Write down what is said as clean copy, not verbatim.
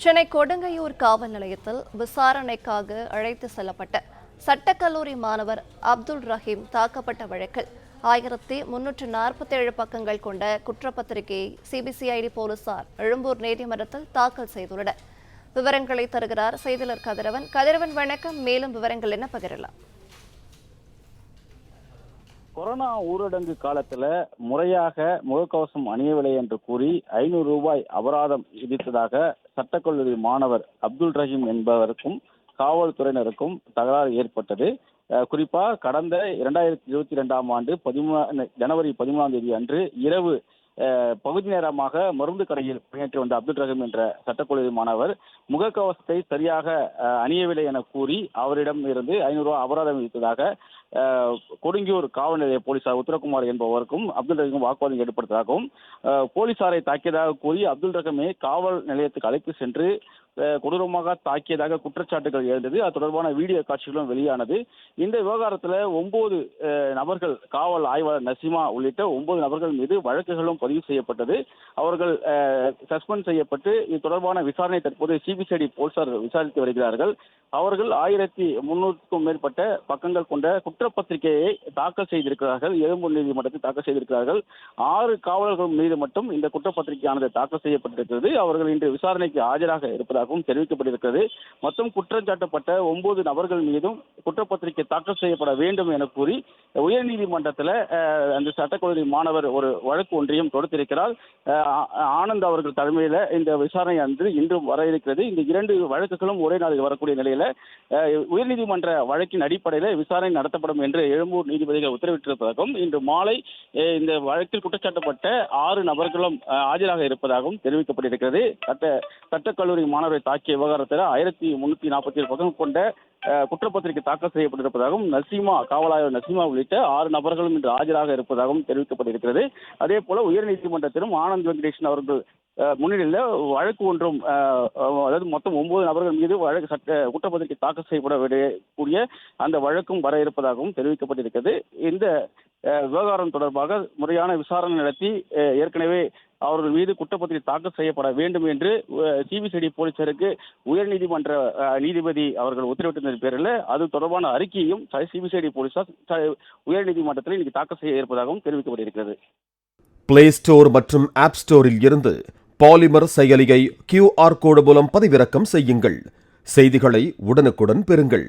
சென்னை கொடுங்கையூர் காவல் நிலையத்தில் விசாரணைக்காக அழைத்து செல்லப்பட்ட சட்டக்கல்லூரி மாணவர் அப்துல் ரஹீம் தாக்கப்பட்ட வழக்கில் 1347 பக்கங்கள் கொண்ட குற்றப்பத்திரிகையை சிபிசிஐடி போலீசார் எழும்பூர் நீதிமன்றத்தில் தாக்கல் செய்துள்ளனர். விவரங்களை தருகிறார் செய்தியாளர் கதிரவன். கதிரவன் வணக்கம். மேலும் விவரங்கள் என்ன பகிரலாம்? கொரோனா ஊரடங்கு காலத்துல முறையாக முகக்கவசம் அணியவில்லை என்று கூறி 500 ரூபாய் அபராதம் விதித்ததாக சட்டக்கல்லூரி மாணவர் அப்துல் ரஹீம் என்பவருக்கும் காவல்துறையினருக்கும் தகராறு ஏற்பட்டது. குறிப்பா கடந்த 2022ஆம் ஆண்டு ஜனவரி 13ஆம் தேதி அன்று இரவு பகுதி நேரமாக மருந்து கடையில் பணியாற்றி வந்த அப்துல் ரஹீம் என்ற சட்டக்கல்லூரி மாணவர் முகக்கவசத்தை சரியாக அணியவில்லை என கூறி அவரிடம் இருந்து 500 ரூபாய் அபராதம் விதித்ததாக கொடுங்கியூர் காவல் நிலைய போலீசார் உத்தரகுமார் என்பவருக்கும் அப்துல் ரஹீம் வாக்குவாதம் ஏற்படுத்ததாகவும் போலீசாரை தாக்கியதாக கூறி அப்துல் ரஹீமை காவல் நிலையத்துக்கு அழைத்து சென்று கொடூரமாக தாக்கியதாக குற்றச்சாட்டுகள் எழுந்தது. அது தொடர்பான வீடியோ காட்சிகளும் வெளியானது. இந்த விவகாரத்தில் 9 நபர்கள், காவல் ஆய்வாளர் நசீமா உள்ளிட்ட 9 நபர்கள் மீது வழக்குகளும் பதிவு செய்யப்பட்டது. அவர்கள் சஸ்பெண்ட் செய்யப்பட்டு இது தொடர்பான விசாரணை தற்போது சிபிசிஐடி போலீசார் விசாரித்து வருகிறார்கள். அவர்கள் 1300க்கும் மேற்பட்ட பக்கங்கள் கொண்ட குற்றப்பத்திரிகையை தாக்கல் செய்திருக்கிறார்கள். எழும்பூர் நீதிமன்றத்தில் தாக்கல் செய்திருக்கிறார்கள். 6 காவலர்கள் மீது மட்டும் இந்த குற்றப்பத்திரிகையானது தாக்கல் செய்யப்பட்டிருக்கிறது. அவர்கள் இன்று விசாரணைக்கு ஆஜராக இருப்பதாகவும் தெரிவிக்கப்பட்டிருக்கிறது. மொத்தம் குற்றம் சாட்டப்பட்ட 9 நபர்கள் மீதும் குற்றப்பத்திரிகை தாக்கல் செய்யப்பட வேண்டும் என கூறி உயர்நீதிமன்றத்தில் அந்த சட்டக்கல்லூரி மாணவர் ஒரு வழக்கு ஒன்றையும் தொடுத்திருக்கிறார். ஆனந்த் அவர்கள் தலைமையில் இந்த விசாரணை இன்று வர இருக்கிறது. இந்த 2 வழக்குகளும் ஒரே நாளில் வரக்கூடிய நிலையில உயர்நீதிமன்ற வழக்கின் அடிப்படையில் விசாரணை நடத்தப்படும் என்று எழும்பூர் நீதிபதிகள் உத்தரவிட்டிருப்பதாகவும் இன்று மாலை இந்த வழக்கில் குற்றச்சாட்டப்பட்ட 6 நபர்களும் ஆஜராக இருப்பதாகவும் தெரிவிக்கப்பட்டிருக்கிறது. சட்டக்கல்லூரி மாணவரை தாக்கிய விவகாரத்தில் 1347 பக்கம் கொண்ட குற்றப்பத்திரிகை தாக்கல் செய்யப்பட்டிருப்பதாகவும் காவல் ஆய்வாளர் நசீமா உள்ளிட்ட 6 நபர்களும் இன்று ஆஜராக இருப்பதாகவும் தெரிவிக்கப்பட்டிருக்கிறது. அதே போல உயர்நீதிமன்றத்திலும் ஆனந்த் வெங்கடேசன் அவர்கள் முன்னிலையில் வழக்கு ஒன்றும், அதாவது மொத்தம் 9 நபர்கள் மீது குற்றப்பத்திரிகை தாக்கல் செய்யப்படக்கூடிய அந்த வழக்கும் வர இருப்பதாகவும் தெரிவிக்கப்பட்டிருக்கிறது. இந்த விவகாரம் தொடர்பாக முறையான விசாரணை நடத்தி ஏற்கனவே அவர்கள் மீது குற்றப்பத்திரிகை தாக்கல் செய்யப்பட வேண்டும் என்று சிபிசிஐடி போலீசாருக்கு உயர்நீதிமன்ற நீதிபதி அவர்கள் உத்தரவிட்டதன் பேரில் அது தொடர்பான அறிக்கையும் சிபிசிஐடி போலீசார் உயர்நீதிமன்றத்தில் இன்னைக்கு தாக்கல் செய்ய இருப்பதாகவும் தெரிவிக்கப்பட்டிருக்கிறது. பிளே ஸ்டோர் மற்றும் ஆப் ஸ்டோரில் இருந்து பாலிமர் செயலியை QR கோடு மூலம் பதிவிறக்கம் செய்யுங்கள். செய்திகளை உடனுக்குடன் பெறுங்கள்.